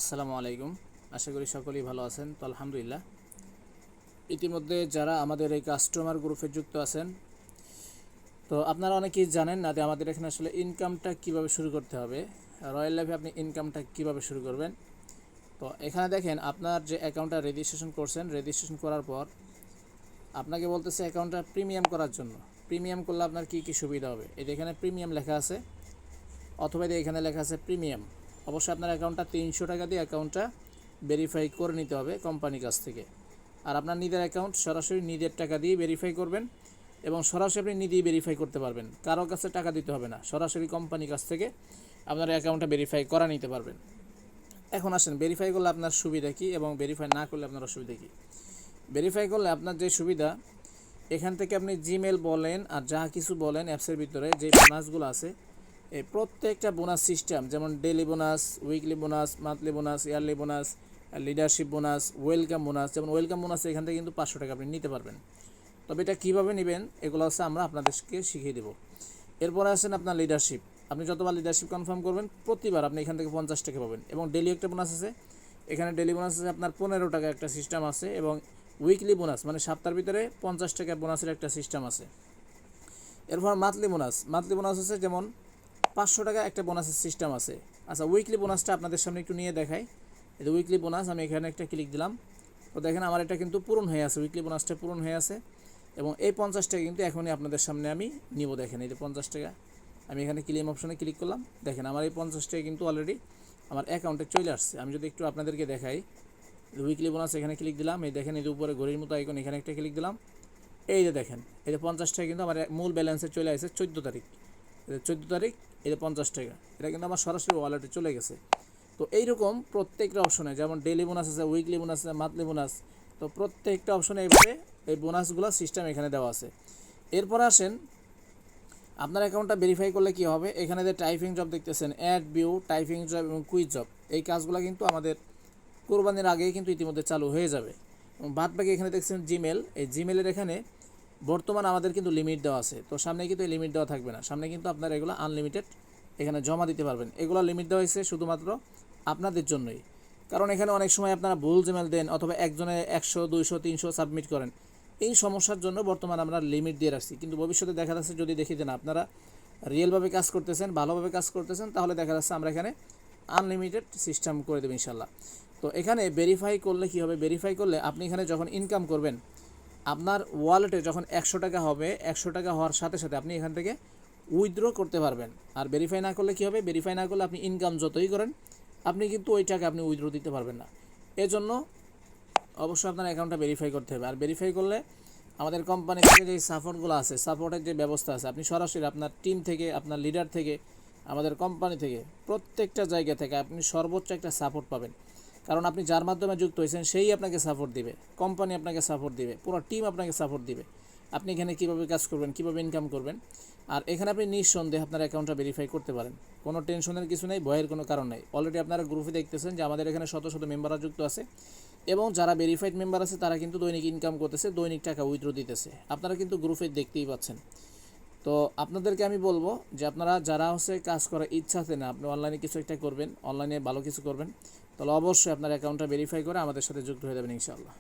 আসসালামু আলাইকুম। আশা করি সকলেই ভালো আছেন। তো আলহামদুলিল্লাহ, ইতিমধ্যে যারা আমাদের এই কাস্টমার গ্রুপে যুক্ত আছেন, তো আপনারা অনেকেই জানেন না যে আমাদের এখানে আসলে ইনকামটা কিভাবে শুরু করতে হবে। রয়্যাল লাইফে আপনি ইনকামটা কিভাবে শুরু করবেন। তো এখানে দেখেন, আপনার যে অ্যাকাউন্টটা রেজিস্ট্রেশন করছেন, রেজিস্ট্রেশন করার পর আপনাকে বলতেছে অ্যাকাউন্টটা প্রিমিয়াম করার জন্য। প্রিমিয়াম করলে আপনার কী কী সুবিধা হবে, এই এখানে প্রিমিয়াম লেখা আছে, অথবা এখানে লেখা আছে প্রিমিয়াম। অবশ্যই আপনার অ্যাকাউন্টটা 300 টাকা দিয়ে অ্যাকাউন্টটা ভেরিফাই করে নিতে হবে কোম্পানির কাছ থেকে। আর আপনার নিজের অ্যাকাউন্ট সরাসরি নিজের টাকা দিয়ে ভেরিফাই করবেন, এবং সরাসরি আপনি নিজেই ভেরিফাই করতে পারবেন, কারো কাছে টাকা দিতে হবে না, সরাসরি কোম্পানির কাছ থেকে আপনার অ্যাকাউন্টটা ভেরিফাই করা নিতে পারবেন। এখন আসেন, ভেরিফাই করলে আপনার সুবিধা কী এবং ভেরিফাই না করলে আপনার অসুবিধা কী। ভেরিফাই করলে আপনার যে সুবিধা, এখান থেকে আপনি জিমেল বলেন আর যা কিছু বলেন অ্যাপসের ভিতরে যে বোনাসগুলো আছে, এই প্রত্যেকটা বোনাস সিস্টেম, যেমন daily bonus, weekly bonus, monthly bonus, yearly bonus, leadership bonus, welcome bonus, যেমন ওয়েলকাম বোনাস এখান থেকে কিন্তু 500 টাকা আপনি নিতে পারবেন। তবে এটা কীভাবে নেবেন এগুলো হচ্ছে আমরা আপনাদেরকে শিখিয়ে দেবো। এরপরে আসেন আপনার লিডারশিপ। আপনি যতবার লিডারশিপ কনফার্ম করবেন প্রতিবার আপনি এখান থেকে 50 টাকা পাবেন। এবং ডেলি একটা বোনাস আছে, এখানে ডেলি বোনাস আছে আপনার 15 টাকা একটা সিস্টেম আছে, এবং উইকলি বোনাস মানে সপ্তাহের ভিতরে 50 টাকা বোনাসের একটা সিস্টেম আছে। এরপর মান্থলি বোনাস, মান্থলি বোনাস আছে যেমন 500 টাকা একটা বোনাসের সিস্টেম আছে। আচ্ছা, উইকলি বোনাসটা আপনাদের সামনে একটু নিয়ে দেখাই। এই উইকলি বোনাস, আমি এখানে একটা ক্লিক দিলাম, তো দেখেন আমার এটা কিন্তু পূরণ হয়ে আছে, উইকলি বোনাসটা পূরণ হয়ে আছে। এবং এই 50 টাকা কিন্তু এখনই আপনাদের সামনে আমি নিব। দেখেন এই যে 50 টাকা, আমি এখানে ক্লেম অপশনে ক্লিক করলাম, দেখেন আমার এই 50 টাকা কিন্তু অলরেডি আমার অ্যাকাউন্টে চলে আসছে। আমি যদি একটু আপনাদেরকে দেখাই, উইকলি বোনাস এখানে ক্লিক দিলাম, এই দেখেন এই যে উপরে ঘড়ির মতো আইকন, এখানে একটা ক্লিক দিলাম, এই যে দেখেন এই যে 50 টাকা কিন্তু আমার মূল ব্যালেন্সে চলে আসছে 14 তারিখ। 14 তারিখ এই যে 50 টাকা, এটা কিন্তু আমার সরাসরি ওয়ালেটে চলে গেছে। তো এইরকম প্রত্যেকটা অপশনে, যেমন ডেলি বোনাস আছে, উইকলি বোনাস আছে, মান্থলি বোনাস, তো প্রত্যেকটা অপশনে এইভাবে এই বোনাসগুলো সিস্টেম এখানে দেওয়া আছে। এরপর আসেন, আপনার অ্যাকাউন্টটা ভেরিফাই করলে কী হবে, এখানে যে টাইপিং জব দেখতেছেন, অ্যাড ভিউ, টাইপিং জব এবং কুইজ জব, এই কাজগুলো কিন্তু আমাদের কোরবানির আগেই কিন্তু ইতিমধ্যে চালু হয়ে যাবে। এবং বাদ বাকি এখানে দেখছেন জিমেল, এই জিমেলের এখানে বর্তমান আমাদের কিন্তু লিমিট দেওয়া আছে, তো সামনে কিন্তু এই লিমিট দেওয়া থাকবে না, সামনে কিন্তু আপনারা এগুলো আনলিমিটেড এখানে জমা দিতে পারবেন। এগুলো লিমিট দেওয়া হয়েছে শুধুমাত্র আপনাদের জন্যই, কারণ এখানে অনেক সময় আপনারা ভুল জিমেল দেন, অথবা একজনে 100, 200, 300 সাবমিট করেন। এই সমস্যার জন্য বর্তমানে আমরা লিমিট দিয়ে রাখছি, কিন্তু ভবিষ্যতে দেখা যাচ্ছে যদি দেখি যে না আপনারা রিয়েলভাবে কাজ করতেছেন, ভালোভাবে কাজ করতেছেন, তাহলে দেখা যাচ্ছে আমরা এখানে আনলিমিটেড সিস্টেম করে দেবো ইনশাল্লাহ। তো এখানে ভেরিফাই করলে কী হবে, ভেরিফাই করলে আপনি এখানে যখন ইনকাম করবেন, আপনার ওয়ালেটে যখন 100 টাকা হবে, 100 টাকা হওয়ার সাথে সাথে আপনি এখান থেকে উইথড্র করতে পারবেন। আর ভেরিফাই না করলে কী হবে, ভেরিফাই না করলে আপনি ইনকাম যতই করেন আপনি কিন্তু ওই টাকা আপনি উইথড্র দিতে পারবেন না। এজন্য অবশ্যই আপনার অ্যাকাউন্টটা ভেরিফাই করতে হবে। আর ভেরিফাই করলে আমাদের কোম্পানি থেকে যে সাপোর্টগুলো আছে, সাপোর্টের যে ব্যবস্থা আছে, আপনি সরাসরি আপনার টিম থেকে, আপনার লিডার থেকে, আমাদের কোম্পানি থেকে, প্রত্যেকটা জায়গা থেকে আপনি সর্বোচ্চ একটা সাপোর্ট পাবেন। কারণ আপনি যার মাধ্যমে যুক্ত হয়েছেন সেই আপনাকে সাপোর্ট দিবে, কোম্পানি আপনাকে সাপোর্ট দিবে, পুরো টিম আপনাকে সাপোর্ট দিবে। আপনি এখানে কীভাবে কাজ করবেন, কীভাবে ইনকাম করবেন, আর এখানে আপনি নিঃসন্দেহে আপনার অ্যাকাউন্টটা ভেরিফাই করতে পারেন। কোনো টেনশনের কিছু নেই, ভয়ের কোনো কারণ নেই। অলরেডি আপনারা গ্রুপে দেখতেছেন যে আমাদের এখানে শত শত মেম্বাররা যুক্ত আছে, এবং যারা ভেরিফাইড মেম্বার আছে তারা কিন্তু দৈনিক ইনকাম করতেছে, দৈনিক টাকা উইথড্র দিতেছে, আপনারা কিন্তু গ্রুপে দেখতেই পাচ্ছেন। তো আপনাদেরকে আমি বলবো যে আপনারা যারা কাজ করার ইচ্ছা আছে না, আপনি অনলাইনে কিছু একটা করবেন, অনলাইনে ভালো কিছু করবেন, তাহলে অবশ্যই আপনার অ্যাকাউন্টটা ভেরিফাই করে আমাদের সাথে যুক্ত হয়ে যাবেন ইনশাআল্লাহ।